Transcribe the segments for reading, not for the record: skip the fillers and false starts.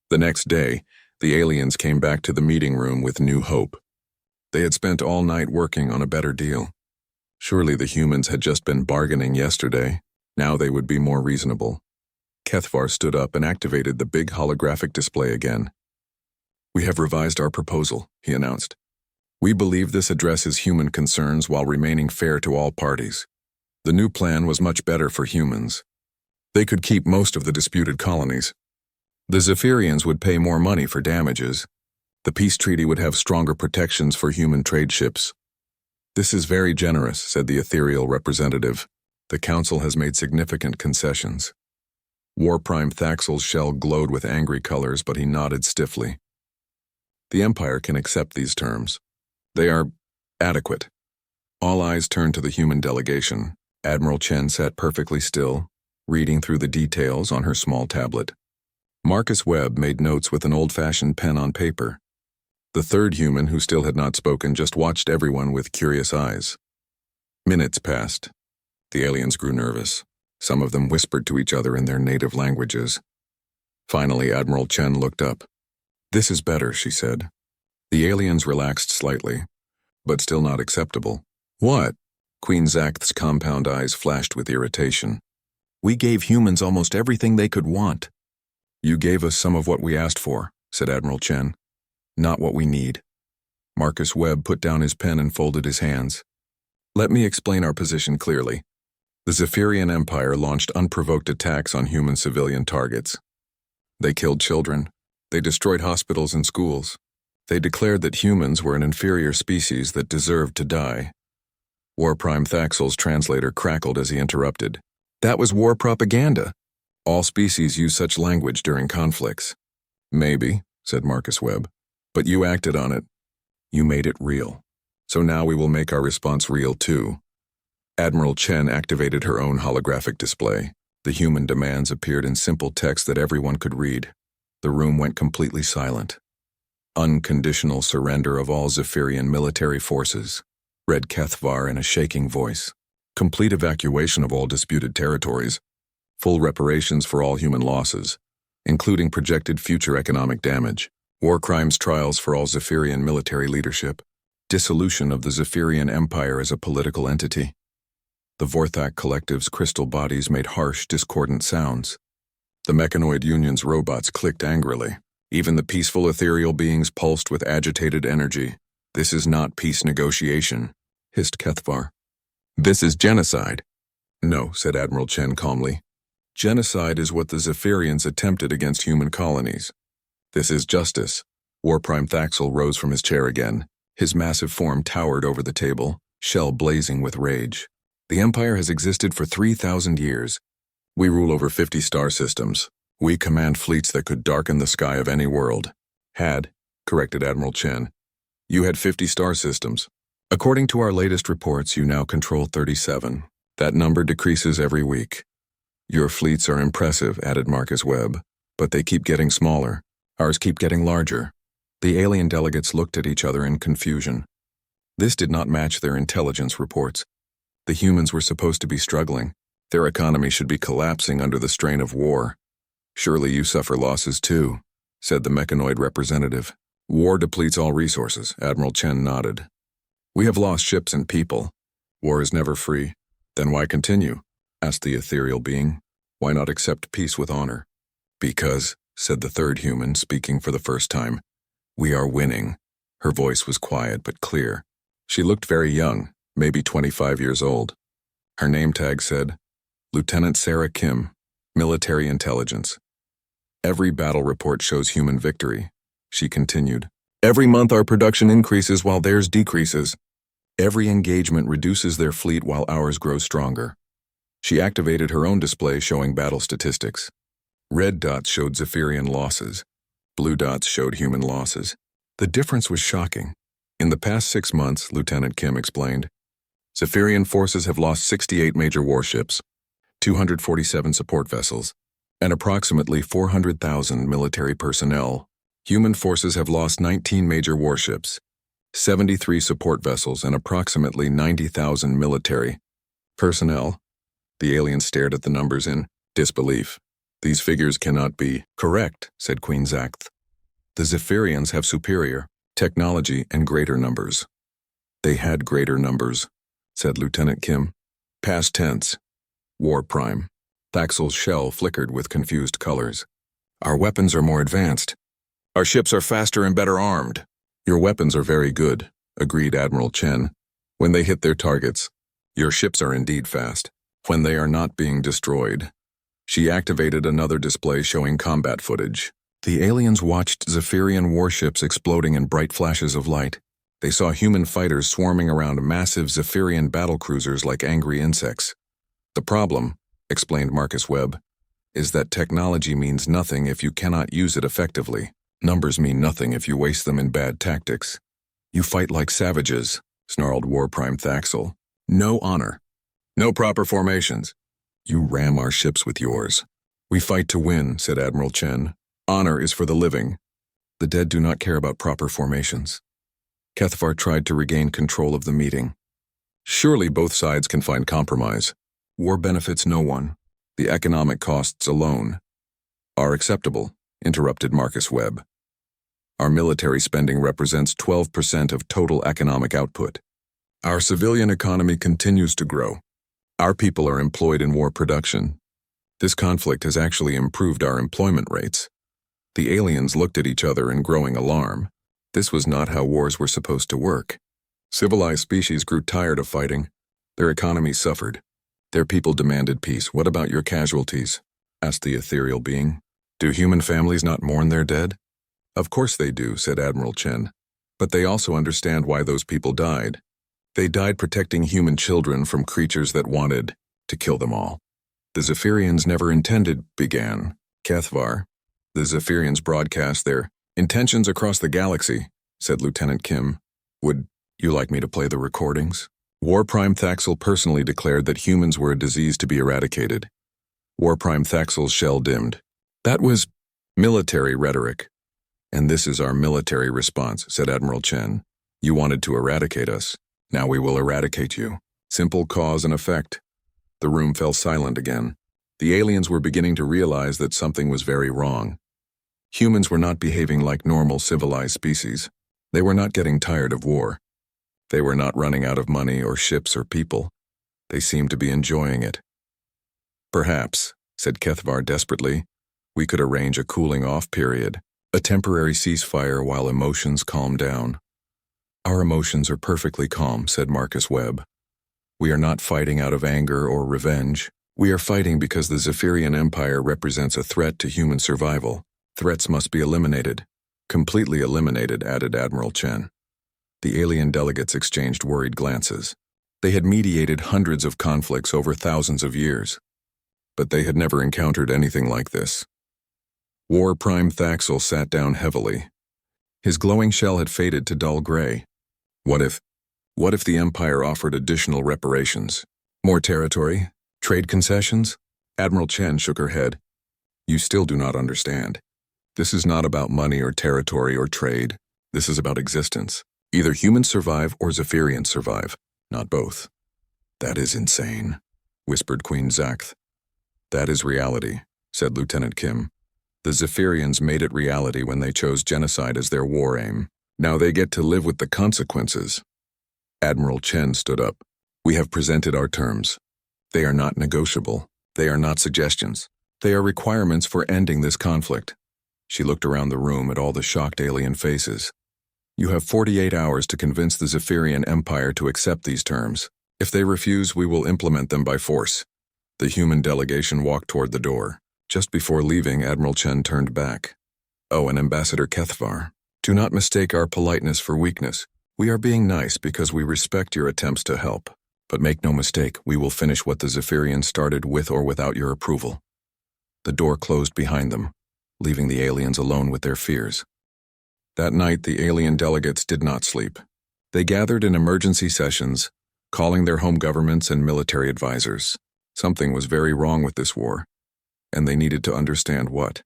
The next day, the aliens came back to the meeting room with new hope. They had spent all night working on a better deal. Surely the humans had just been bargaining yesterday. Now they would be more reasonable. Kethvar stood up and activated the big holographic display again. "We have revised our proposal," he announced. "We believe this addresses human concerns while remaining fair to all parties. The new plan was much better for humans. They could keep most of the disputed colonies. The Zephyrians would pay more money for damages. The peace treaty would have stronger protections for human trade ships." "This is very generous," said the ethereal representative. "The Council has made significant concessions." War Prime Thaxel's shell glowed with angry colors, but he nodded stiffly. "The Empire can accept these terms. They are adequate." All eyes turned to the human delegation. Admiral Chen sat perfectly still, reading through the details on her small tablet. Marcus Webb made notes with an old-fashioned pen on paper. The third human, who still had not spoken, just watched everyone with curious eyes. Minutes passed. The aliens grew nervous. Some of them whispered to each other in their native languages. Finally, Admiral Chen looked up. "This is better," she said. The aliens relaxed slightly, but still not acceptable. "What?" Queen Zacht's compound eyes flashed with irritation. "We gave humans almost everything they could want." "You gave us some of what we asked for," said Admiral Chen. "Not what we need." Marcus Webb put down his pen and folded his hands. "Let me explain our position clearly. The Zephyrian Empire launched unprovoked attacks on human civilian targets. They killed children. They destroyed hospitals and schools. They declared that humans were an inferior species that deserved to die." War Prime Thaxel's translator crackled as he interrupted. "That was war propaganda. All species use such language during conflicts." "Maybe," said Marcus Webb, "but you acted on it. You made it real. So now we will make our response real too." Admiral Chen activated her own holographic display. The human demands appeared in simple text that everyone could read. The room went completely silent. "Unconditional surrender of all Zephyrian military forces," read Kethvar in a shaking voice. "Complete evacuation of all disputed territories. Full reparations for all human losses, including projected future economic damage. War crimes trials for all Zephyrian military leadership. Dissolution of the Zephyrian Empire as a political entity." The Vorthak Collective's crystal bodies made harsh, discordant sounds. The Mechanoid Union's robots clicked angrily. Even the peaceful ethereal beings pulsed with agitated energy. "This is not peace negotiation," hissed Kethvar. "This is genocide." "No," said Admiral Chen calmly. "Genocide is what the Zephyrians attempted against human colonies. This is justice." War Prime Thaxel rose from his chair again. His massive form towered over the table, shell blazing with rage. "The Empire has existed for 3,000 years. We rule over 50 star systems. We command fleets that could darken the sky of any world." "Had," corrected Admiral Chen. "You had 50 star systems. According to our latest reports, you now control 37. That number decreases every week." "Your fleets are impressive," added Marcus Webb, "but they keep getting smaller. Ours keep getting larger." The alien delegates looked at each other in confusion. This did not match their intelligence reports. The humans were supposed to be struggling. Their economy should be collapsing under the strain of war. "Surely you suffer losses too," said the mechanoid representative. "War depletes all resources," Admiral Chen nodded. "We have lost ships and people. War is never free." "Then why continue?" asked the ethereal being. "Why not accept peace with honor?" "Because," said the third human, speaking for the first time, "we are winning." Her voice was quiet but clear. She looked very young, maybe 25 years old. Her name tag said, Lieutenant Sarah Kim, Military Intelligence. "Every battle report shows human victory," she continued. "Every month our production increases while theirs decreases. Every engagement reduces their fleet while ours grows stronger." She activated her own display showing battle statistics. Red dots showed Zephyrian losses. Blue dots showed human losses. The difference was shocking. "In the past 6 months," Lieutenant Kim explained, "Zephyrian forces have lost 68 major warships, 247 support vessels, and approximately 400,000 military personnel. Human forces have lost 19 major warships, 73 support vessels, and approximately 90,000 military personnel." The alien stared at the numbers in disbelief. These figures cannot be correct, said Queen Zaxth. The Zephyrians have superior technology and greater numbers. They had greater numbers, said Lieutenant Kim. Past tense. War Prime. Thaxel's shell flickered with confused colors. Our weapons are more advanced. Our ships are faster and better armed. Your weapons are very good, agreed Admiral Chen. When they hit their targets, your ships are indeed fast. When they are not being destroyed. She activated another display showing combat footage. The aliens watched Zephyrian warships exploding in bright flashes of light. They saw human fighters swarming around massive Zephyrian battlecruisers like angry insects. The problem, explained Marcus Webb, is that technology means nothing if you cannot use it effectively. Numbers mean nothing if you waste them in bad tactics. You fight like savages, snarled War Prime Thaxel. No honor. No proper formations. You ram our ships with yours. We fight to win, said Admiral Chen. Honor is for the living. The dead do not care about proper formations. Kethvar tried to regain control of the meeting. Surely both sides can find compromise. War benefits no one. The economic costs alone are acceptable, interrupted Marcus Webb. Our military spending represents 12% of total economic output. Our civilian economy continues to grow. Our people are employed in war production. This conflict has actually improved our employment rates. The aliens looked at each other in growing alarm. This was not how wars were supposed to work. Civilized species grew tired of fighting. Their economies suffered. Their people demanded peace. What about your casualties? Asked the ethereal being. Do human families not mourn their dead? Of course they do, said Admiral Chen. But they also understand why those people died. They died protecting human children from creatures that wanted to kill them all. The Zephyrians never intended, began Kethvar. The Zephyrians broadcast their intentions across the galaxy, said Lieutenant Kim. Would you like me to play the recordings? War Prime Thaxel personally declared that humans were a disease to be eradicated. War Prime Thaxel's shell dimmed. That was military rhetoric. And this is our military response, said Admiral Chen. You wanted to eradicate us. Now we will eradicate you. Simple cause and effect. The room fell silent again. The aliens were beginning to realize that something was very wrong. Humans were not behaving like normal civilized species. They were not getting tired of war. They were not running out of money or ships or people. They seemed to be enjoying it. Perhaps, said Kethvar desperately, we could arrange a cooling-off period, a temporary ceasefire while emotions calm down. Our emotions are perfectly calm, said Marcus Webb. We are not fighting out of anger or revenge. We are fighting because the Zephyrian Empire represents a threat to human survival. Threats must be eliminated. Completely eliminated, added Admiral Chen. The alien delegates exchanged worried glances. They had mediated hundreds of conflicts over thousands of years. But they had never encountered anything like this. War Prime Thaxel sat down heavily. His glowing shell had faded to dull gray. What if the Empire offered additional reparations? More territory? Trade concessions? Admiral Chen shook her head. You still do not understand. This is not about money or territory or trade. This is about existence. Either humans survive or Zephyrians survive, not both. That is insane, whispered Queen Zaxth. That is reality, said Lieutenant Kim. The Zephyrians made it reality when they chose genocide as their war aim. Now they get to live with the consequences. Admiral Chen stood up. We have presented our terms. They are not negotiable. They are not suggestions. They are requirements for ending this conflict. She looked around the room at all the shocked alien faces. You have 48 hours to convince the Zephyrian Empire to accept these terms. If they refuse, we will implement them by force. The human delegation walked toward the door. Just before leaving, Admiral Chen turned back. Oh, and Ambassador Kethvar, do not mistake our politeness for weakness. We are being nice because we respect your attempts to help. But make no mistake, we will finish what the Zephyrians started with or without your approval. The door closed behind them, leaving the aliens alone with their fears. That night, the alien delegates did not sleep. They gathered in emergency sessions, calling their home governments and military advisors. Something was very wrong with this war, and they needed to understand what.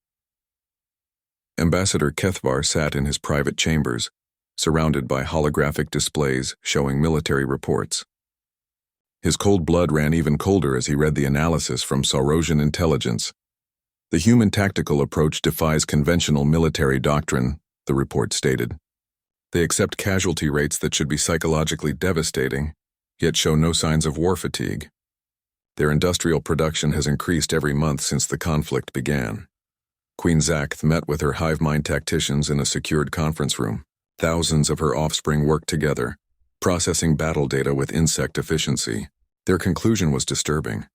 Ambassador Kethvar sat in his private chambers, surrounded by holographic displays showing military reports. His cold blood ran even colder as he read the analysis from Saurosian intelligence. The human tactical approach defies conventional military doctrine, the report stated. They accept casualty rates that should be psychologically devastating, yet show no signs of war fatigue. Their industrial production has increased every month since the conflict began. Queen Zakth met with her hive mind tacticians in a secured conference room. Thousands of her offspring worked together, processing battle data with insect efficiency. Their conclusion was disturbing.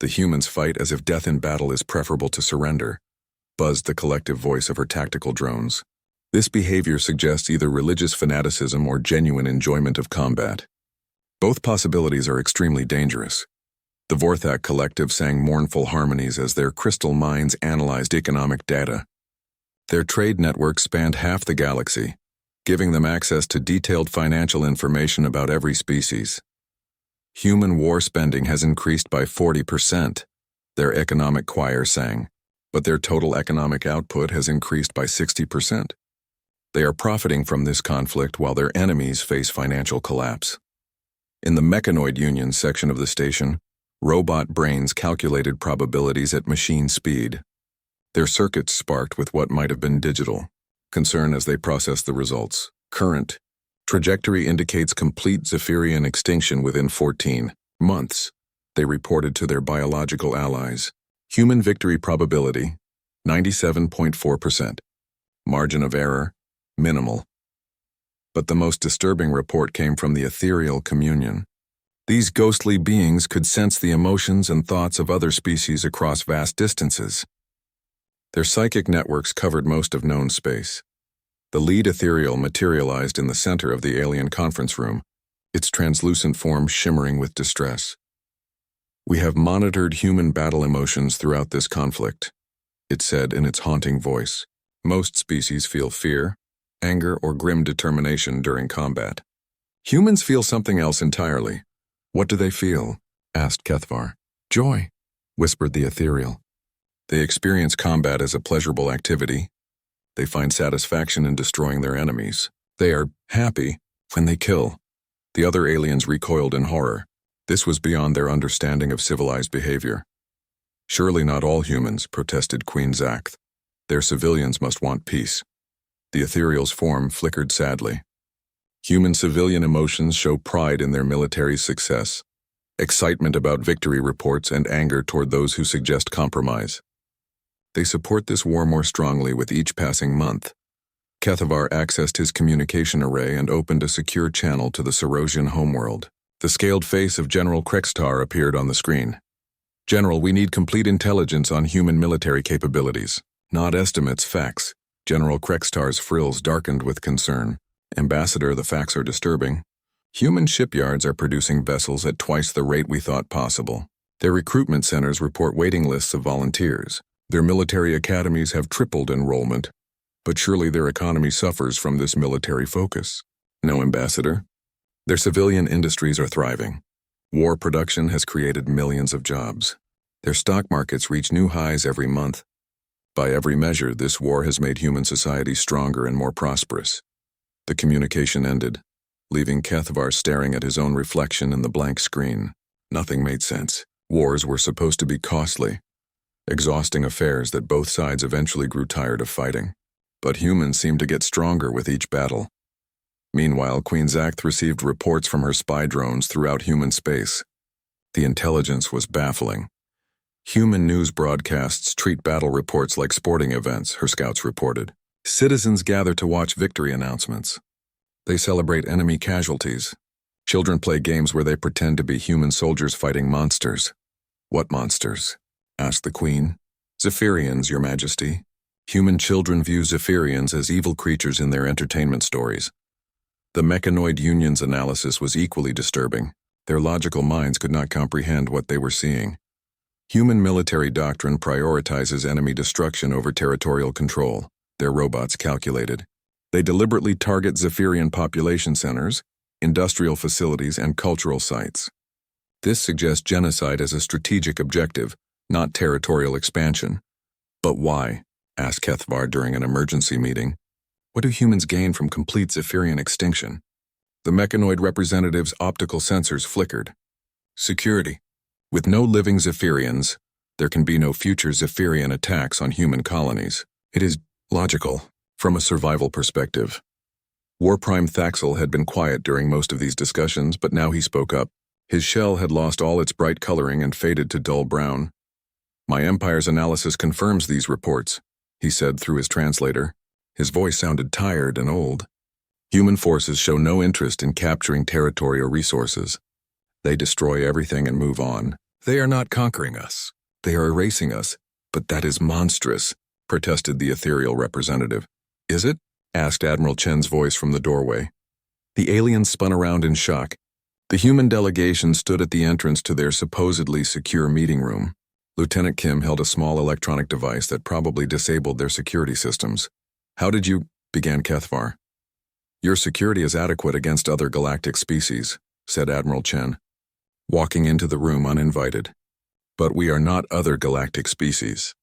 The humans fight as if death in battle is preferable to surrender, buzzed the collective voice of her tactical drones. This behavior suggests either religious fanaticism or genuine enjoyment of combat. Both possibilities are extremely dangerous. The Vorthak collective sang mournful harmonies as their crystal minds analyzed economic data. Their trade network spanned half the galaxy, giving them access to detailed financial information about every species. Human war spending has increased by 40%, their economic choir sang, but their total economic output has increased by 60%. They are profiting from this conflict while their enemies face financial collapse. In the Mechanoid Union section of the station, robot brains calculated probabilities at machine speed. Their circuits sparked with what might have been digital concern as they processed the results. Current trajectory indicates complete Zephyrian extinction within 14 months, they reported to their biological allies. Human victory probability, 97.4%. Margin of error, minimal. But the most disturbing report came from the ethereal communion. These ghostly beings could sense the emotions and thoughts of other species across vast distances. Their psychic networks covered most of known space. The lead ethereal materialized in the center of the alien conference room, its translucent form shimmering with distress. "We have monitored human battle emotions throughout this conflict," it said in its haunting voice. "Most species feel fear, anger, or grim determination during combat. Humans feel something else entirely. What do they feel?" asked Kethvar. "Joy," whispered the ethereal. "They experience combat as a pleasurable activity. They find satisfaction in destroying their enemies. They are happy when they kill." The other aliens recoiled in horror. This was beyond their understanding of civilized behavior. "Surely not all humans," protested Queen Zakth. "Their civilians must want peace." The ethereal's form flickered sadly. "Human civilian emotions show pride in their military success, excitement about victory reports, and anger toward those who suggest compromise. They support this war more strongly with each passing month." Kethavar accessed his communication array and opened a secure channel to the Cerosian homeworld. The scaled face of General Krextar appeared on the screen. "General, we need complete intelligence on human military capabilities. Not estimates, facts." General Krextar's frills darkened with concern. "Ambassador, the facts are disturbing. Human shipyards are producing vessels at twice the rate we thought possible. Their recruitment centers report waiting lists of volunteers. Their military academies have tripled enrollment. But surely their economy suffers from this military focus." "No, Ambassador. Their civilian industries are thriving. War production has created millions of jobs. Their stock markets reach new highs every month. By every measure, this war has made human society stronger and more prosperous." The communication ended, leaving Kethvar staring at his own reflection in the blank screen. Nothing made sense. Wars were supposed to be costly, exhausting affairs that both sides eventually grew tired of fighting. But humans seemed to get stronger with each battle. Meanwhile, Queen Zakth received reports from her spy drones throughout human space. The intelligence was baffling. "Human news broadcasts treat battle reports like sporting events," her scouts reported. "Citizens gather to watch victory announcements. They celebrate enemy casualties. Children play games where they pretend to be human soldiers fighting monsters." "What monsters?" asked the Queen. "Zephyrians, Your Majesty. Human children view Zephyrians as evil creatures in their entertainment stories." The Mechanoid Union's analysis was equally disturbing. Their logical minds could not comprehend what they were seeing. Human military doctrine prioritizes enemy destruction over territorial control, their robots calculated. They deliberately target Zephyrian population centers, industrial facilities, and cultural sites. This suggests genocide as a strategic objective, not territorial expansion. "But why?" asked Kethvar during an emergency meeting. "What do humans gain from complete Zephyrian extinction?" The Mechanoid representative's optical sensors flickered. "Security. With no living Zephyrians, There can be no future Zephyrian attacks on human colonies. It is logical, from a survival perspective. War Prime Thaxel had been quiet during most of these discussions, but now he spoke up. His shell had lost all its bright coloring and faded to dull brown. "My Empire's analysis confirms these reports," he said through his translator. His voice sounded tired and old. "Human forces show no interest in capturing territory or resources. They destroy everything and move on. They are not conquering us. They are erasing us. But that is monstrous," protested the ethereal representative. "Is it?" asked Admiral Chen's voice from the doorway. The aliens spun around in shock. The human delegation stood at the entrance to their supposedly secure meeting room. Lieutenant Kim held a small electronic device that probably disabled their security systems. "How did you—" began Kethvar. "Your security is adequate against other galactic species," said Admiral Chen, walking into the room uninvited. "But we are not other galactic species."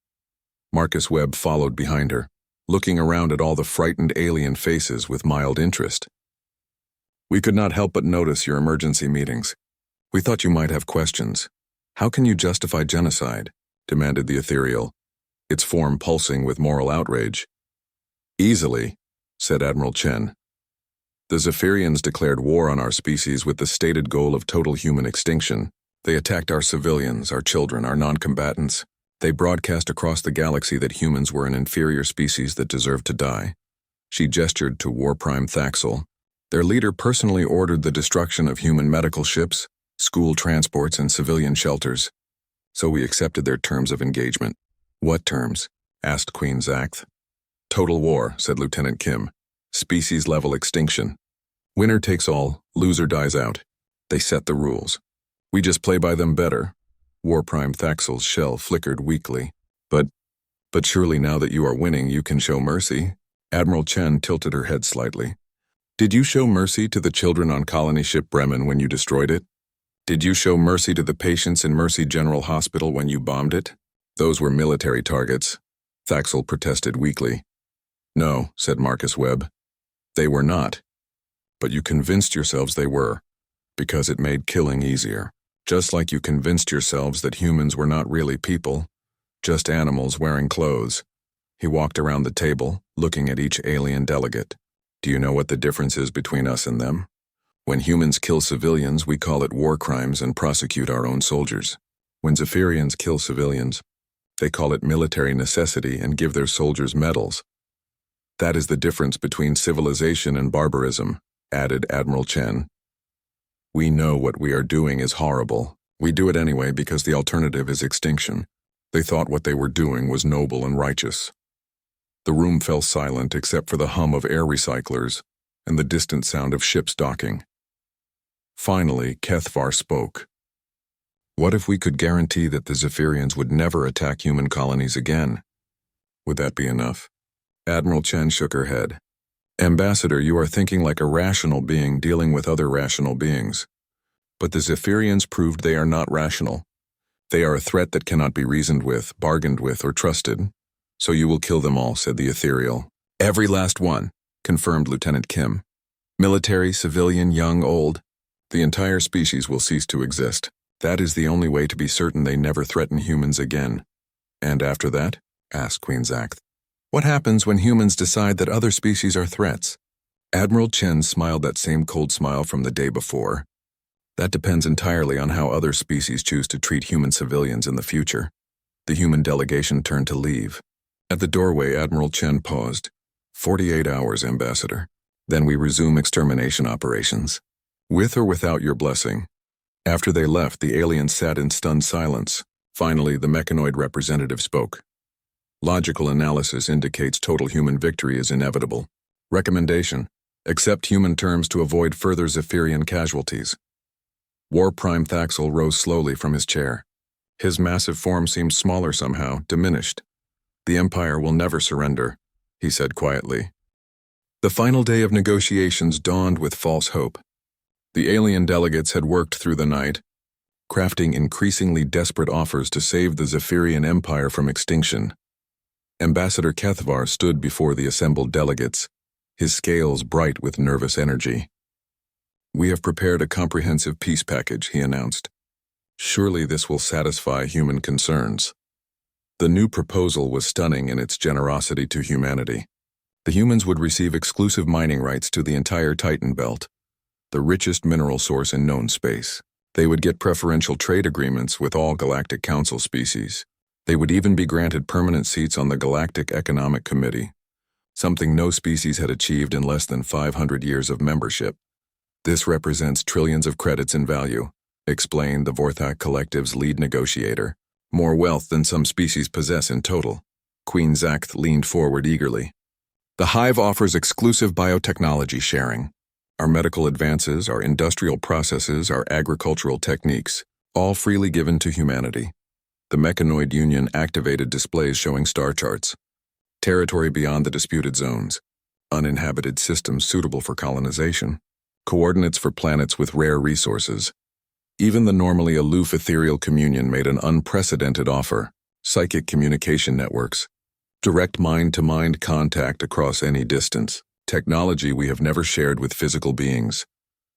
Marcus Webb followed behind her, looking around at all the frightened alien faces with mild interest. "We could not help but notice your emergency meetings. We thought you might have questions. How can you justify genocide?" demanded the ethereal, its form pulsing with moral outrage. "Easily," said Admiral Chen. "The Zephyrians declared war on our species with the stated goal of total human extinction. They attacked our civilians, our children, our non-combatants. They broadcast across the galaxy that humans were an inferior species that deserved to die." She gestured to War Prime Thaxel. "Their leader personally ordered the destruction of human medical ships, school transports, and civilian shelters. So we accepted their terms of engagement." "What terms?" asked Queen Zaxth. "Total war," said Lieutenant Kim. "Species-level extinction. Winner takes all, loser dies out. They set the rules. We just play by them better." War Prime Thaxel's shell flickered weakly. But surely now that you are winning, you can show mercy." Admiral Chen tilted her head slightly. "Did you show mercy to the children on colony ship Bremen when you destroyed it? Did you show mercy to the patients in Mercy General Hospital when you bombed it? Those were military targets." Thaxel protested weakly. "No," said Marcus Webb. "They were not. But you convinced yourselves they were, because it made killing easier. Just like you convinced yourselves that humans were not really people, just animals wearing clothes." He walked around the table, looking at each alien delegate. "Do you know what the difference is between us and them? When humans kill civilians, we call it war crimes and prosecute our own soldiers. When Zephyrians kill civilians, they call it military necessity and give their soldiers medals. That is the difference between civilization and barbarism," added Admiral Chen. "We know what we are doing is horrible. We do it anyway because the alternative is extinction. They thought what they were doing was noble and righteous." The room fell silent except for the hum of air recyclers and the distant sound of ships docking. Finally, Kethvar spoke. "What if we could guarantee that the Zephyrians would never attack human colonies again? Would that be enough?" Admiral Chen shook her head. "Ambassador, you are thinking like a rational being dealing with other rational beings. But the Zephyrians proved they are not rational. They are a threat that cannot be reasoned with, bargained with, or trusted. So you will kill them all," said the ethereal. "Every last one," confirmed Lieutenant Kim. "Military, civilian, young, old. The entire species will cease to exist. That is the only way to be certain they never threaten humans again." "And after that?" asked Queen Zaxth. "What happens when humans decide that other species are threats?" Admiral Chen smiled that same cold smile from the day before. "That depends entirely on how other species choose to treat human civilians in the future." The human delegation turned to leave. At the doorway, Admiral Chen paused. 48 hours, Ambassador. Then we resume extermination operations. With or without your blessing." After they left, the aliens sat in stunned silence. Finally, the mechanoid representative spoke. "Logical analysis indicates total human victory is inevitable. Recommendation: accept human terms to avoid further Zephyrian casualties." War Prime Thaxel rose slowly from his chair. His massive form seemed smaller somehow, diminished. "The Empire will never surrender," he said quietly. The final day of negotiations dawned with false hope. The alien delegates had worked through the night, crafting increasingly desperate offers to save the Zephyrian Empire from extinction. Ambassador Kethvar stood before the assembled delegates, his scales bright with nervous energy. "We have prepared a comprehensive peace package," he announced. "Surely this will satisfy human concerns." The new proposal was stunning in its generosity to humanity. The humans would receive exclusive mining rights to the entire Titan Belt, the richest mineral source in known space. They would get preferential trade agreements with all Galactic Council species. They would even be granted permanent seats on the Galactic Economic Committee, something no species had achieved in less than 500 years of membership. This represents trillions of credits in value, explained the Vorthak Collective's lead negotiator. More wealth than some species possess in total. Queen Zakth leaned forward eagerly. The Hive offers exclusive biotechnology sharing. Our medical advances, our industrial processes, our agricultural techniques, all freely given to humanity. The Mechanoid Union activated displays showing star charts, territory beyond the disputed zones, uninhabited systems suitable for colonization, coordinates for planets with rare resources. Even the normally aloof ethereal communion made an unprecedented offer: psychic communication networks, direct mind-to-mind contact across any distance, technology we have never shared with physical beings.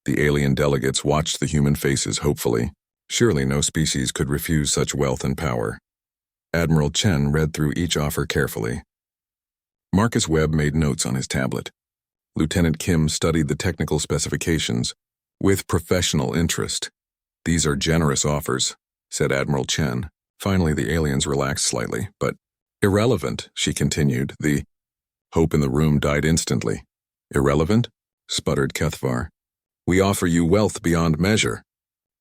The alien delegates watched the human faces hopefully. Surely no species could refuse such wealth and power. Admiral Chen read through each offer carefully. Marcus Webb made notes on his tablet. Lieutenant Kim studied the technical specifications with professional interest. "These are generous offers," said Admiral Chen. Finally, the aliens relaxed slightly, but irrelevant, she continued. The hope in the room died instantly. "Irrelevant?" sputtered Kethvar. "We offer you wealth beyond measure."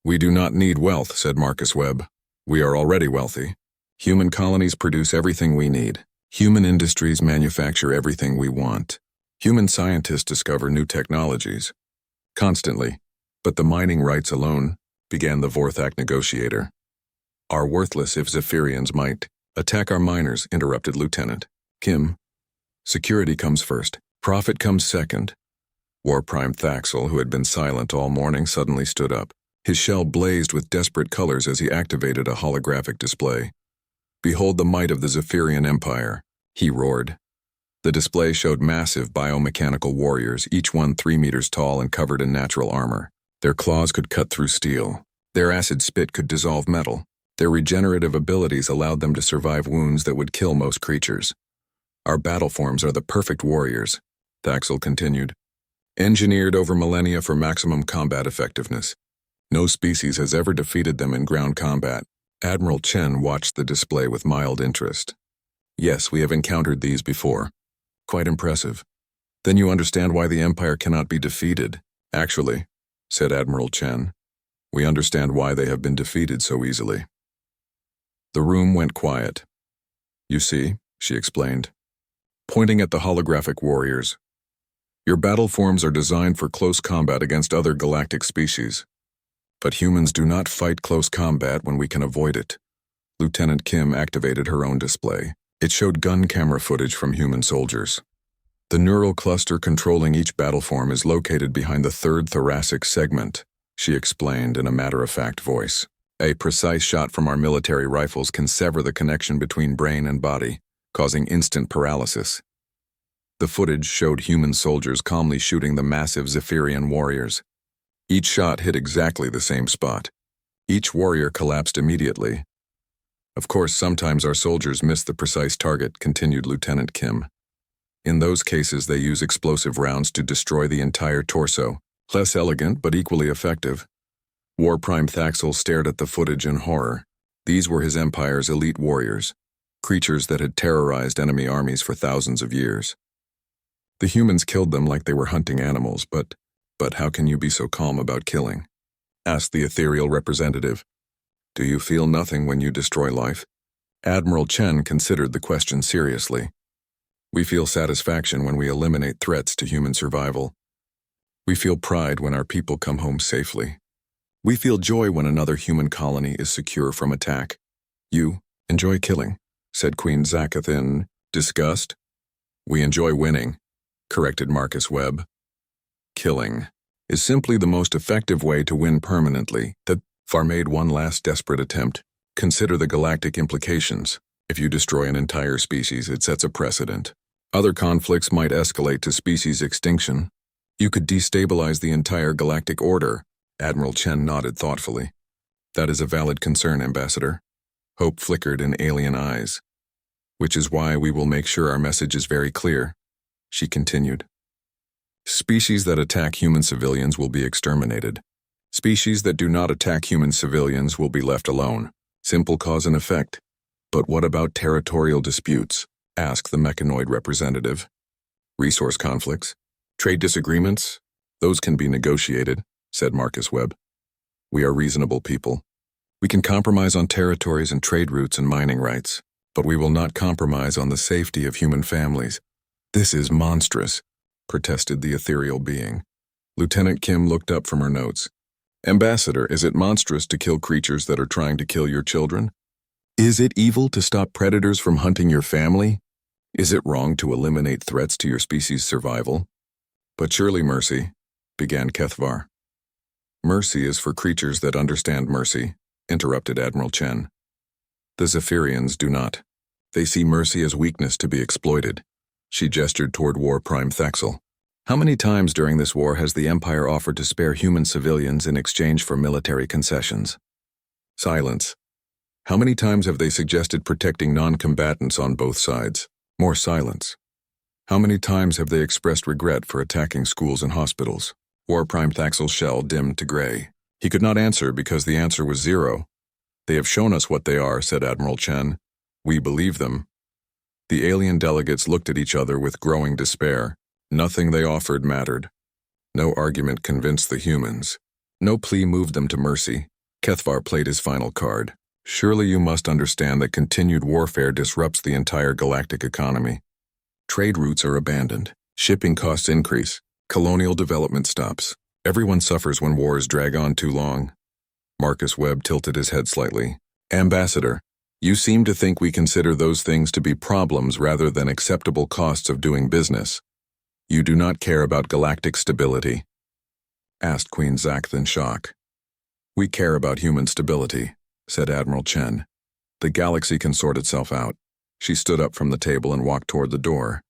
"We do not need wealth," said Marcus Webb. "We are already wealthy. Human colonies produce everything we need. Human industries manufacture everything we want. Human scientists discover new technologies. Constantly. But the mining rights alone," began the Vorthak negotiator. "Are worthless if Zephyrians might attack our miners," interrupted Lieutenant Kim. "Security comes first. Profit comes second." War Prime Thaxel, who had been silent all morning, suddenly stood up. His shell blazed with desperate colors as he activated a holographic display. "Behold the might of the Zephyrian Empire," he roared. The display showed massive biomechanical warriors, each one 3 meters tall and covered in natural armor. Their claws could cut through steel. Their acid spit could dissolve metal. Their regenerative abilities allowed them to survive wounds that would kill most creatures. "Our battle forms are the perfect warriors," Thaxel continued. "Engineered over millennia for maximum combat effectiveness. No species has ever defeated them in ground combat." Admiral Chen watched the display with mild interest. "Yes, we have encountered these before." "Quite impressive. Then you understand why the Empire cannot be defeated." "Actually," said Admiral Chen, "we understand why they have been defeated so easily." The room went quiet. "You see," she explained, pointing at the holographic warriors, "your battle forms are designed for close combat against other galactic species. But humans do not fight close combat when we can avoid it." Lieutenant Kim activated her own display. It showed gun camera footage from human soldiers. "The neural cluster controlling each battle form is located behind the third thoracic segment," she explained in a matter-of-fact voice. "A precise shot from our military rifles can sever the connection between brain and body, causing instant paralysis." The footage showed human soldiers calmly shooting the massive Zephyrian warriors. Each shot hit exactly the same spot. Each warrior collapsed immediately. "Of course, sometimes our soldiers miss the precise target," continued Lieutenant Kim. "In those cases, they use explosive rounds to destroy the entire torso. Less elegant, but equally effective." War Prime Thaxel stared at the footage in horror. These were his empire's elite warriors, creatures that had terrorized enemy armies for thousands of years. The humans killed them like they were hunting animals, but how can you be so calm about killing?" asked the ethereal representative. "Do you feel nothing when you destroy life?" Admiral Chen considered the question seriously. "We feel satisfaction when we eliminate threats to human survival. We feel pride when our people come home safely. We feel joy when another human colony is secure from attack. You enjoy killing," said Queen Zakth in disgust. "We enjoy winning," corrected Marcus Webb. "Killing is simply the most effective way to win permanently." The Far made one last desperate attempt. "Consider the galactic implications. If you destroy an entire species, it sets a precedent. Other conflicts might escalate to species extinction. You could destabilize the entire galactic order." Admiral Chen nodded thoughtfully. "That is a valid concern, Ambassador." Hope flickered in alien eyes. which is why we will make sure our message is very clear, she continued. Species that attack human civilians will be exterminated. Species that do not attack human civilians will be left alone. Simple cause and effect. But what about territorial disputes? Asked the mechanoid representative. Resource conflicts? Trade disagreements? Those can be negotiated, said Marcus Webb. We are reasonable people. We can compromise on territories and trade routes and mining rights, but we will not compromise on the safety of human families. This is monstrous, protested the ethereal being. Lieutenant Kim looked up from her notes. Ambassador, is it monstrous to kill creatures that are trying to kill your children? Is it evil to stop predators from hunting your family? Is it wrong to eliminate threats to your species' survival? But surely mercy, began Kethvar. Mercy is for creatures that understand mercy, interrupted Admiral Chen. The Zephyrians do not. They see mercy as weakness to be exploited. She gestured toward War Prime Thaxel. How many times during this war has the Empire offered to spare human civilians in exchange for military concessions? Silence. How many times have they suggested protecting non-combatants on both sides? More silence. How many times have they expressed regret for attacking schools and hospitals? War Prime Thaxel's shell dimmed to gray. He could not answer because the answer was zero. They have shown us what they are, said Admiral Chen. We believe them. The alien delegates looked at each other with growing despair. Nothing they offered mattered. No argument convinced the humans. No plea moved them to mercy. Kethvar played his final card. Surely you must understand that continued warfare disrupts the entire galactic economy. Trade routes are abandoned. Shipping costs increase. Colonial development stops. Everyone suffers when wars drag on too long. Marcus Webb tilted his head slightly. Ambassador, you seem to think we consider those things to be problems rather than acceptable costs of doing business. You do not care about galactic stability? Asked Queen Zaxth in shock. We care about human stability, said Admiral Chen. The galaxy can sort itself out. She stood up from the table and walked toward the door.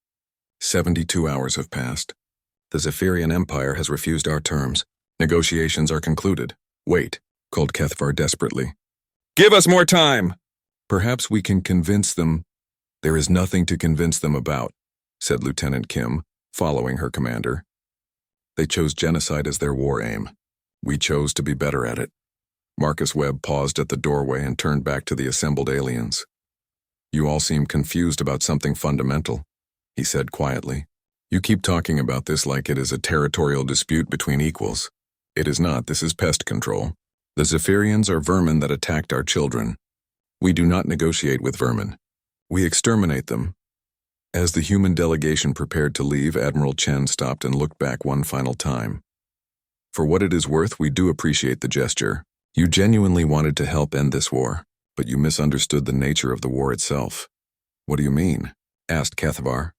72 hours have passed. The Zephyrian Empire has refused our terms. Negotiations are concluded. Wait, called Kethvar desperately. Give us more time! Perhaps we can convince them. There is nothing to convince them about, said Lieutenant Kim, following her commander. They chose genocide as their war aim. We chose to be better at it. Marcus Webb paused at the doorway and turned back to the assembled aliens. You all seem confused about something fundamental, he said quietly. You keep talking about this like it is a territorial dispute between equals. It is not. This is pest control. The Zephyrians are vermin that attacked our children. We do not negotiate with vermin. We exterminate them. As the human delegation prepared to leave, Admiral Chen stopped and looked back one final time. For what it is worth, we do appreciate the gesture. You genuinely wanted to help end this war, but you misunderstood the nature of the war itself. What do you mean? Asked Kethvar.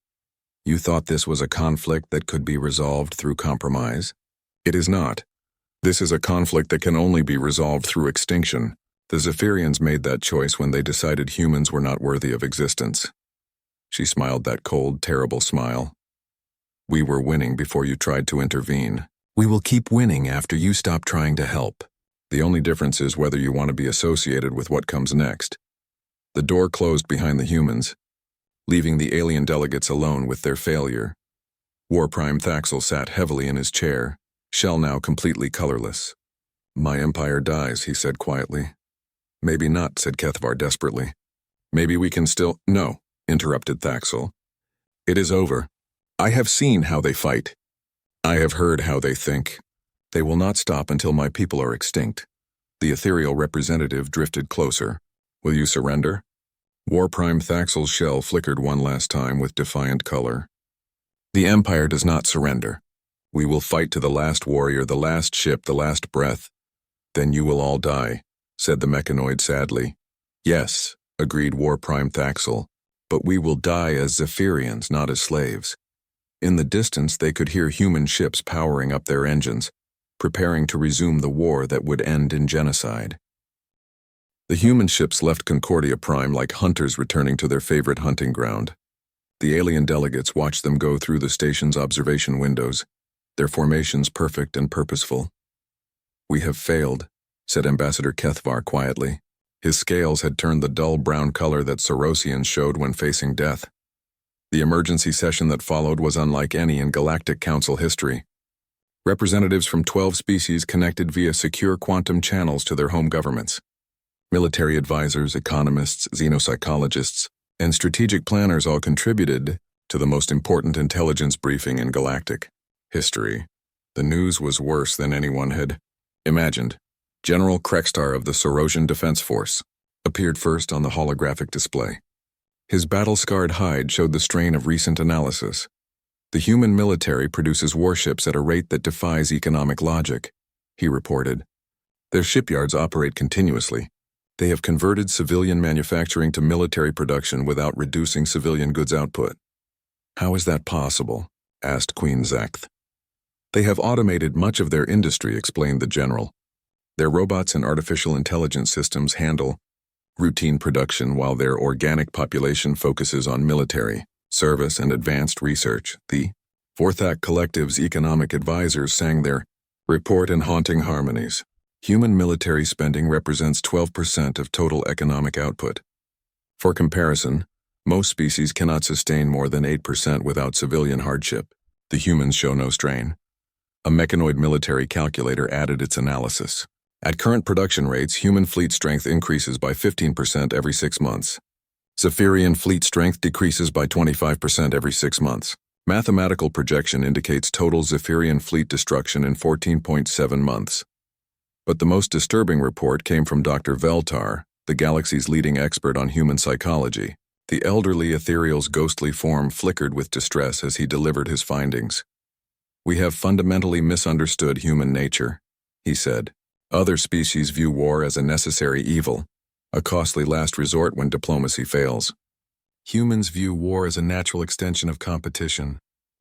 You thought this was a conflict that could be resolved through compromise? It is not. This is a conflict that can only be resolved through extinction. The Zephyrians made that choice when they decided humans were not worthy of existence. She smiled that cold, terrible smile. We were winning before you tried to intervene. We will keep winning after you stop trying to help. The only difference is whether you want to be associated with what comes next. The door closed behind the humans, leaving the alien delegates alone with their failure. War Prime Thaxel sat heavily in his chair, shell now completely colorless. My empire dies, he said quietly. Maybe not, said Kethvar desperately. Maybe we can still— No, interrupted Thaxel. It is over. I have seen how they fight. I have heard how they think. They will not stop until my people are extinct. The ethereal representative drifted closer. Will you surrender? War Prime Thaxel's shell flickered one last time with defiant color. The Empire does not surrender. We will fight to the last warrior, the last ship, the last breath. Then you will all die, said the mechanoid sadly. Yes, agreed War Prime Thaxel, but we will die as Zephyrians, not as slaves. In the distance, they could hear human ships powering up their engines, preparing to resume the war that would end in genocide. The human ships left Concordia Prime like hunters returning to their favorite hunting ground. The alien delegates watched them go through the station's observation windows, their formations perfect and purposeful. We have failed, said Ambassador Kethvar quietly. His scales had turned the dull brown color that Sorosians showed when facing death. The emergency session that followed was unlike any in Galactic Council history. Representatives from 12 species connected via secure quantum channels to their home governments. Military advisors, economists, xenopsychologists, and strategic planners all contributed to the most important intelligence briefing in Galactic history. The news was worse than anyone had imagined. General Krekstar of the Sorosian Defense Force appeared first on the holographic display. His battle-scarred hide showed the strain of recent analysis. The human military produces warships at a rate that defies economic logic, he reported. Their shipyards operate continuously. They have converted civilian manufacturing to military production without reducing civilian goods output. How is that possible? Asked Queen Zakth. They have automated much of their industry, explained the general. Their robots and artificial intelligence systems handle routine production while their organic population focuses on military, service, and advanced research. The Vorthak Collective's economic advisors sang their report in haunting harmonies. Human military spending represents 12% of total economic output. For comparison, most species cannot sustain more than 8% without civilian hardship. The humans show no strain. A mechanoid military calculator added its analysis. At current production rates, human fleet strength increases by 15% every 6 months. Zephyrian fleet strength decreases by 25% every 6 months. Mathematical projection indicates total Zephyrian fleet destruction in 14.7 months. But the most disturbing report came from Dr. Veltar, the galaxy's leading expert on human psychology. The elderly ethereal's ghostly form flickered with distress as he delivered his findings. We have fundamentally misunderstood human nature, he said. Other species view war as a necessary evil, a costly last resort when diplomacy fails. Humans view war as a natural extension of competition,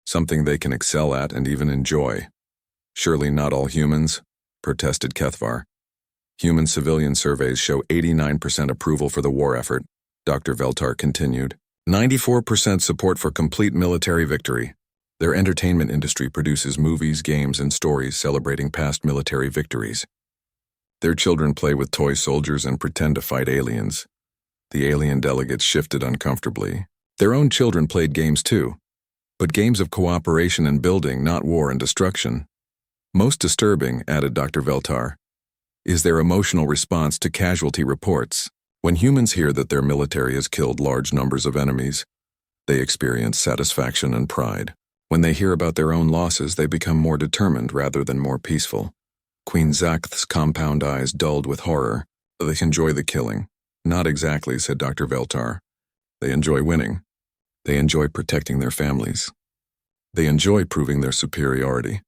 something they can excel at and even enjoy. Surely not all humans, protested Kethvar. Human civilian surveys show 89% approval for the war effort, Dr. Veltar continued. 94% support for complete military victory. Their entertainment industry produces movies, games, and stories celebrating past military victories. Their children play with toy soldiers and pretend to fight aliens. The alien delegates shifted uncomfortably. Their own children played games too, but games of cooperation and building, not war and destruction. Most disturbing, added Dr. Veltar, is their emotional response to casualty reports. When humans hear that their military has killed large numbers of enemies, they experience satisfaction and pride. When they hear about their own losses, they become more determined rather than more peaceful. Queen Zakth's compound eyes dulled with horror. They enjoy the killing. Not exactly, said Dr. Veltar. They enjoy winning. They enjoy protecting their families. They enjoy proving their superiority.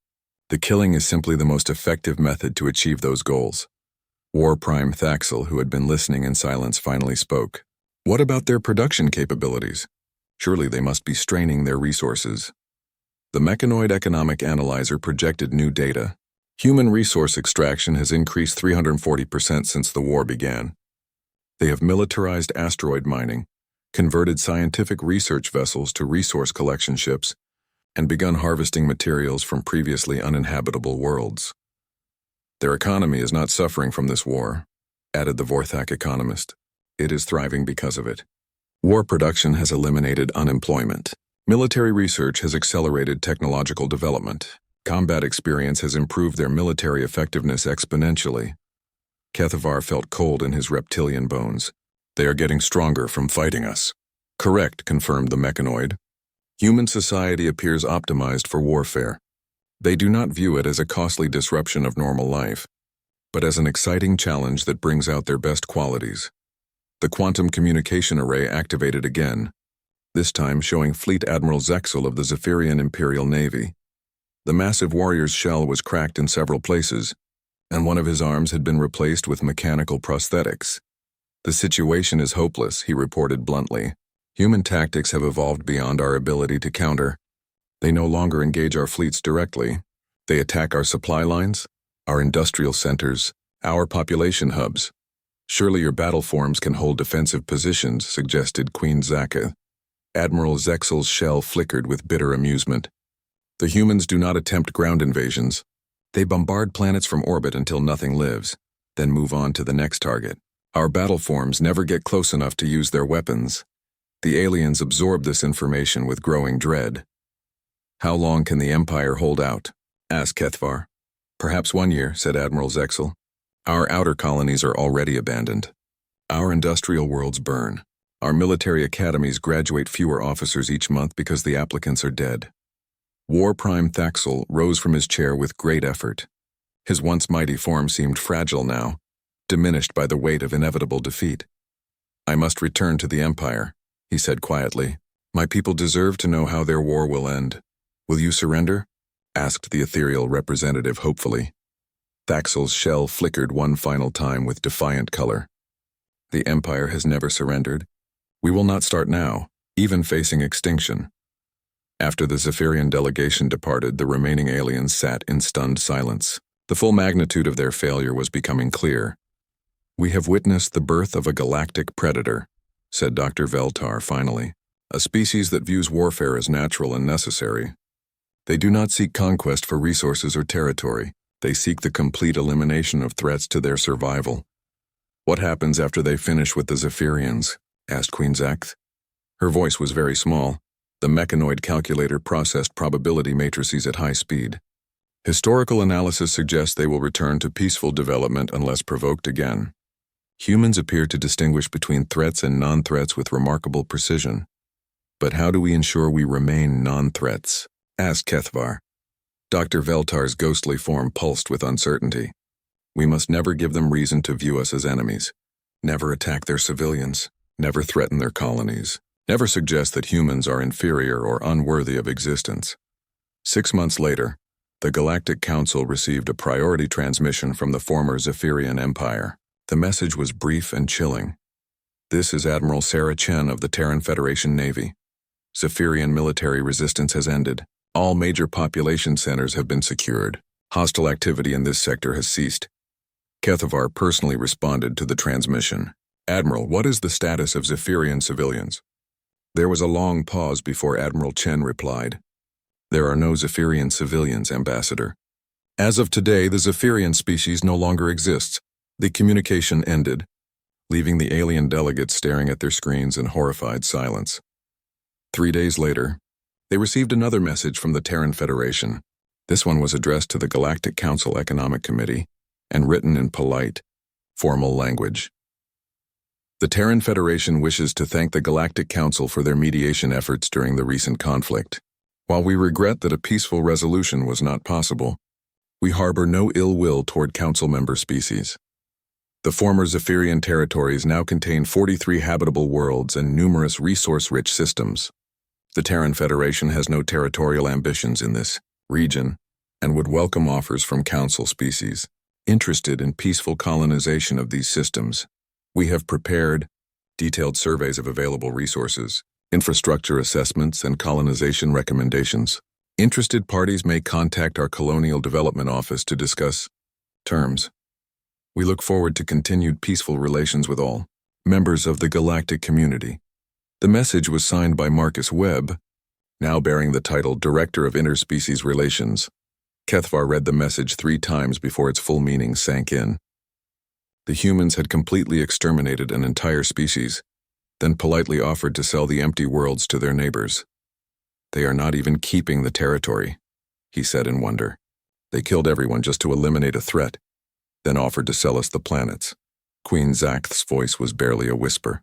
The killing is simply the most effective method to achieve those goals. War Prime Thaxel, who had been listening in silence, finally spoke. What about their production capabilities? Surely they must be straining their resources. The Mechanoid Economic Analyzer projected new data. Human resource extraction has increased 340% since the war began. They have militarized asteroid mining, converted scientific research vessels to resource collection ships, and begun harvesting materials from previously uninhabitable worlds. Their economy is not suffering from this war, added the Vorthak economist. It is thriving because of it. War production has eliminated unemployment. Military research has accelerated technological development. Combat experience has improved their military effectiveness exponentially. Kethavar felt cold in his reptilian bones. They are getting stronger from fighting us. Correct, confirmed the mechanoid. Human society appears optimized for warfare. They do not view it as a costly disruption of normal life, but as an exciting challenge that brings out their best qualities. The quantum communication array activated again, this time showing Fleet Admiral Zexel of the Zephyrian Imperial Navy. The massive warrior's shell was cracked in several places, and one of his arms had been replaced with mechanical prosthetics. The situation is hopeless, he reported bluntly. Human tactics have evolved beyond our ability to counter. They no longer engage our fleets directly. They attack our supply lines, our industrial centers, our population hubs. Surely your battle forms can hold defensive positions, suggested Queen Zaketh. Admiral Zexel's shell flickered with bitter amusement. The humans do not attempt ground invasions. They bombard planets from orbit until nothing lives, then move on to the next target, Our battle forms never get close enough to use their weapons. The aliens absorb this information with growing dread. How long can the Empire hold out? Asked Kethvar. Perhaps 1 year, said Admiral Zexel. Our outer colonies are already abandoned. Our industrial worlds burn. Our military academies graduate fewer officers each month because the applicants are dead. War Prime Thaxel rose from his chair with great effort. His once mighty form seemed fragile now, diminished by the weight of inevitable defeat. I must return to the Empire, he said quietly. My people deserve to know how their war will end. Will you surrender? Asked the ethereal representative hopefully. Thaxel's shell flickered one final time with defiant color. The Empire has never surrendered. We will not start now, even facing extinction. After the Zephyrian delegation departed, the remaining aliens sat in stunned silence. The full magnitude of their failure was becoming clear. We have witnessed the birth of a galactic predator, said Dr. Veltar finally, a species that views warfare as natural and necessary. They do not seek conquest for resources or territory. They seek the complete elimination of threats to their survival. What happens after they finish with the Zephyrians? Asked Queen Zaxth. Her voice was very small. The mechanoid calculator processed probability matrices at high speed. Historical analysis suggests they will return to peaceful development unless provoked again. Humans appear to distinguish between threats and non-threats with remarkable precision. But how do we ensure we remain non-threats? Asked Kethvar. Dr. Veltar's ghostly form pulsed with uncertainty. We must never give them reason to view us as enemies. Never attack their civilians. Never threaten their colonies. Never suggest that humans are inferior or unworthy of existence. 6 months later, the Galactic Council received a priority transmission from the former Zephyrian Empire. The message was brief and chilling. This is Admiral Sarah Chen of the Terran Federation Navy. Zephyrian military resistance has ended. All major population centers have been secured. Hostile activity in this sector has ceased. Kethvar personally responded to the transmission. Admiral, what is the status of Zephyrian civilians? There was a long pause before Admiral Chen replied. There are no Zephyrian civilians, Ambassador. As of today, the Zephyrian species no longer exists. The communication ended, leaving the alien delegates staring at their screens in horrified silence. 3 days later, they received another message from the Terran Federation. This one was addressed to the Galactic Council Economic Committee and written in polite, formal language. The Terran Federation wishes to thank the Galactic Council for their mediation efforts during the recent conflict. While we regret that a peaceful resolution was not possible, we harbor no ill will toward Council member species. The former Zephyrian territories now contain 43 habitable worlds and numerous resource-rich systems. The Terran Federation has no territorial ambitions in this region and would welcome offers from Council species interested in peaceful colonization of these systems. We have prepared detailed surveys of available resources, infrastructure assessments, and colonization recommendations. Interested parties may contact our Colonial Development Office to discuss terms. We look forward to continued peaceful relations with all members of the galactic community. The message was signed by Marcus Webb, now bearing the title Director of Interspecies Relations. Kethvar read the message 3 times before its full meaning sank in. The humans had completely exterminated an entire species, then politely offered to sell the empty worlds to their neighbors. They are not even keeping the territory, he said in wonder. They killed everyone just to eliminate a threat, then offered to sell us the planets. Queen Zaxth's voice was barely a whisper.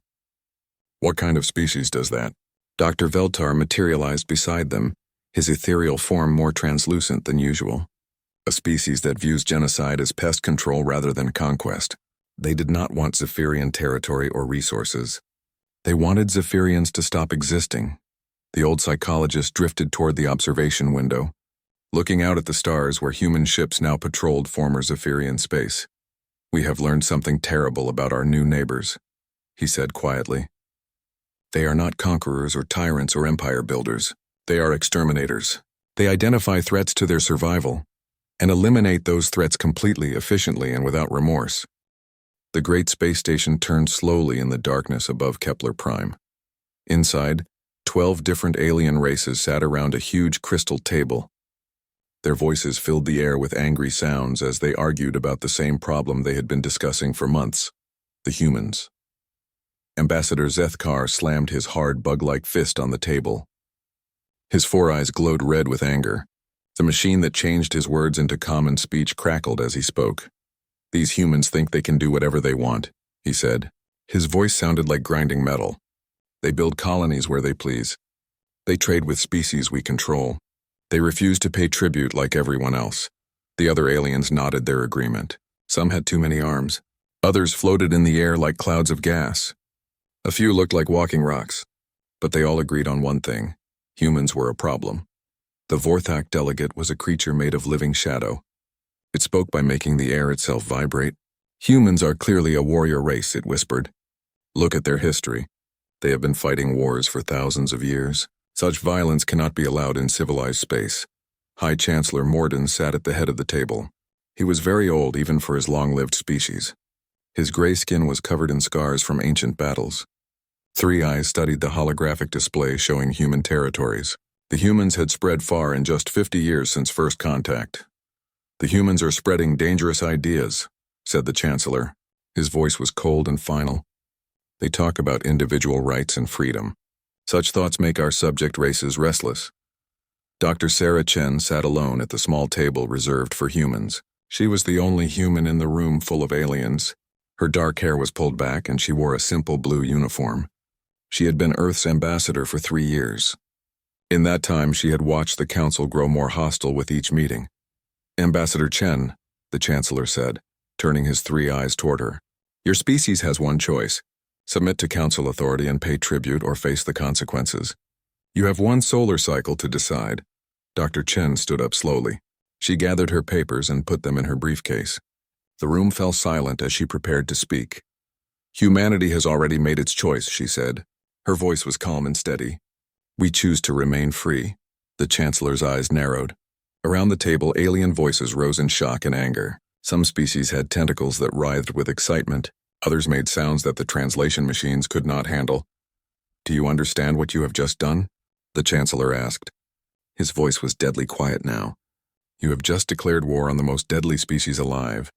What kind of species does that? Dr. Veltar materialized beside them, his ethereal form more translucent than usual. A species that views genocide as pest control rather than conquest. They did not want Zephyrian territory or resources. They wanted Zephyrians to stop existing. The old psychologist drifted toward the observation window, looking out at the stars where human ships now patrolled former Zephyrian space. We have learned something terrible about our new neighbors, he said quietly. They are not conquerors or tyrants or empire builders. They are exterminators. They identify threats to their survival and eliminate those threats completely, efficiently, and without remorse. The great space station turned slowly in the darkness above Kepler Prime. Inside, 12 different alien races sat around a huge crystal table. Their voices filled the air with angry sounds as they argued about the same problem they had been discussing for months. The humans. Ambassador Zethkar slammed his hard bug-like fist on the table. His four eyes glowed red with anger. The machine that changed his words into common speech crackled as he spoke. "These humans think they can do whatever they want," he said. His voice sounded like grinding metal. "They build colonies where they please. They trade with species we control. They refuse to pay tribute like everyone else." The other aliens nodded their agreement. Some had too many arms. Others floated in the air like clouds of gas. A few looked like walking rocks. But they all agreed on one thing: humans were a problem. The Vorthak delegate was a creature made of living shadow. It spoke by making the air itself vibrate. "Humans are clearly a warrior race," it whispered. "Look at their history. They have been fighting wars for thousands of years. Such violence cannot be allowed in civilized space." High Chancellor Morden sat at the head of the table. He was very old even for his long-lived species. His gray skin was covered in scars from ancient battles. Three eyes studied the holographic display showing human territories. The humans had spread far in just 50 years since first contact. "The humans are spreading dangerous ideas," said the Chancellor. His voice was cold and final. "They talk about individual rights and freedom. Such thoughts make our subject races restless." Dr. Sarah Chen sat alone at the small table reserved for humans. She was the only human in the room full of aliens. Her dark hair was pulled back and she wore a simple blue uniform. She had been Earth's ambassador for 3 years. In that time, she had watched the Council grow more hostile with each meeting. "Ambassador Chen," the Chancellor said, turning his 3 eyes toward her, "your species has one choice: submit to Council authority and pay tribute or face the consequences. You have 1 solar cycle to decide." Dr. Chen stood up slowly. She gathered her papers and put them in her briefcase. The room fell silent as she prepared to speak. "Humanity has already made its choice," she said. Her voice was calm and steady. "We choose to remain free." The Chancellor's eyes narrowed. Around the table, alien voices rose in shock and anger. Some species had tentacles that writhed with excitement. Others made sounds that the translation machines could not handle. "Do you understand what you have just done?" the Chancellor asked. His voice was deadly quiet now. "You have just declared war on the most deadly species alive.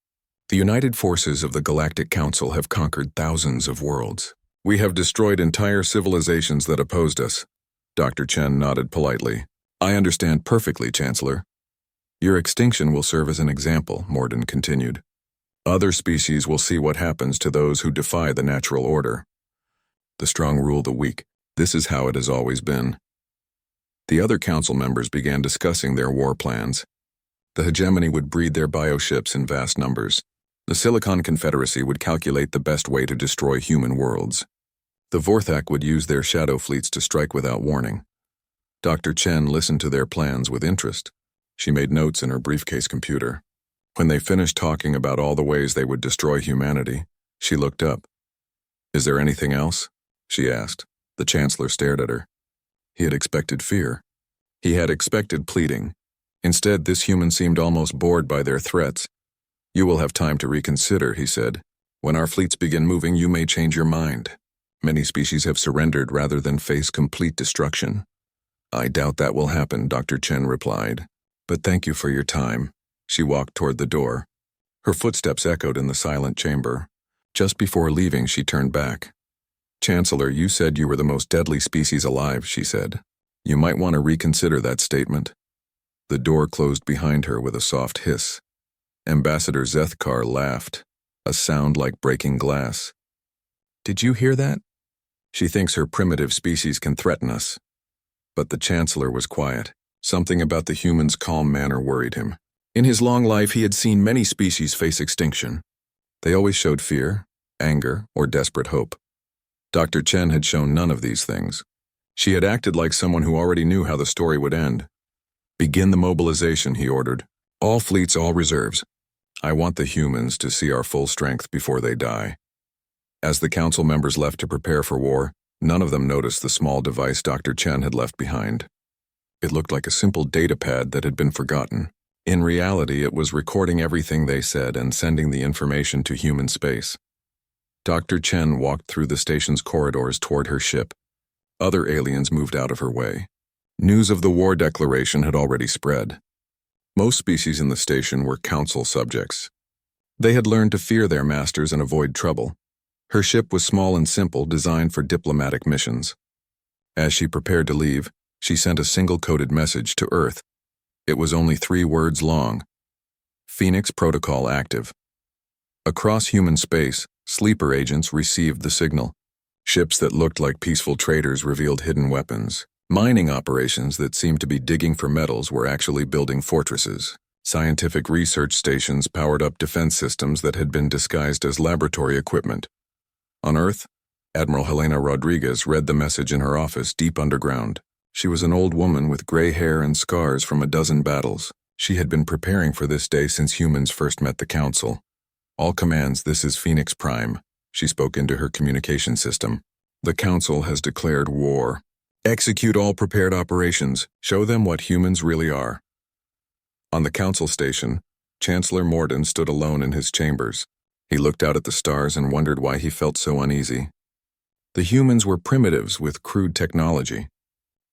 The united forces of the Galactic Council have conquered thousands of worlds. We have destroyed entire civilizations that opposed us." Dr. Chen nodded politely. "I understand perfectly, Chancellor." "Your extinction will serve as an example," Morden continued. "Other species will see what happens to those who defy the natural order. The strong rule the weak. This is how it has always been." The other council members began discussing their war plans. The hegemony would breed their bioships in vast numbers. The Silicon Confederacy would calculate the best way to destroy human worlds. The Vorthak would use their shadow fleets to strike without warning. Dr. Chen listened to their plans with interest. She made notes in her briefcase computer. When they finished talking about all the ways they would destroy humanity, she looked up. "Is there anything else?" she asked. The Chancellor stared at her. He had expected fear. He had expected pleading. Instead, this human seemed almost bored by their threats. "You will have time to reconsider," he said. "When our fleets begin moving, you may change your mind. Many species have surrendered rather than face complete destruction." "I doubt that will happen," Dr. Chen replied. "But thank you for your time." She walked toward the door. Her footsteps echoed in the silent chamber. Just before leaving, she turned back. "Chancellor, you said you were the most deadly species alive," she said. "You might want to reconsider that statement." The door closed behind her with a soft hiss. Ambassador Zethkar laughed, a sound like breaking glass. "Did you hear that? She thinks her primitive species can threaten us." But the Chancellor was quiet. Something about the human's calm manner worried him. In his long life, he had seen many species face extinction. They always showed fear, anger, or desperate hope. Dr. Chen had shown none of these things. She had acted like someone who already knew how the story would end. "Begin the mobilization," he ordered. "All fleets, all reserves. I want the humans to see our full strength before they die." As the council members left to prepare for war, none of them noticed the small device Dr. Chen had left behind. It looked like a simple data pad that had been forgotten. In reality, it was recording everything they said and sending the information to human space. Dr. Chen walked through the station's corridors toward her ship. Other aliens moved out of her way. News of the war declaration had already spread. Most species in the station were council subjects. They had learned to fear their masters and avoid trouble. Her ship was small and simple, designed for diplomatic missions. As she prepared to leave, she sent a single-coded message to Earth. It was only 3 words long. Phoenix Protocol active. Across human space, sleeper agents received the signal. Ships that looked like peaceful traders revealed hidden weapons. Mining operations that seemed to be digging for metals were actually building fortresses. Scientific research stations powered up defense systems that had been disguised as laboratory equipment. On Earth, Admiral Helena Rodriguez read the message in her office deep underground. She was an old woman with gray hair and scars from a dozen battles. She had been preparing for this day since humans first met the Council. All commands, this is Phoenix Prime. She spoke into her communication system. The Council has declared war. Execute all prepared operations. Show them what humans really are. On the Council station, Chancellor Morden stood alone in his chambers. He looked out at the stars and wondered why he felt so uneasy. The humans were primitives with crude technology.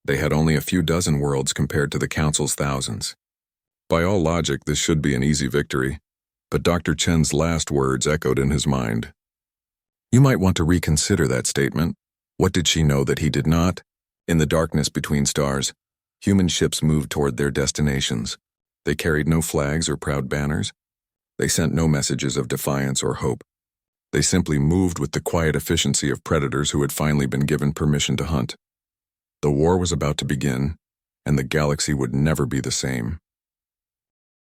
They had only a few dozen worlds compared to the Council's thousands. By all logic, this should be an easy victory, but Dr. Chen's last words echoed in his mind. You might want to reconsider that statement. What did she know that he did not? In the darkness between stars, human ships moved toward their destinations. They carried no flags or proud banners. They sent no messages of defiance or hope. They simply moved with the quiet efficiency of predators who had finally been given permission to hunt. The war was about to begin, and the galaxy would never be the same.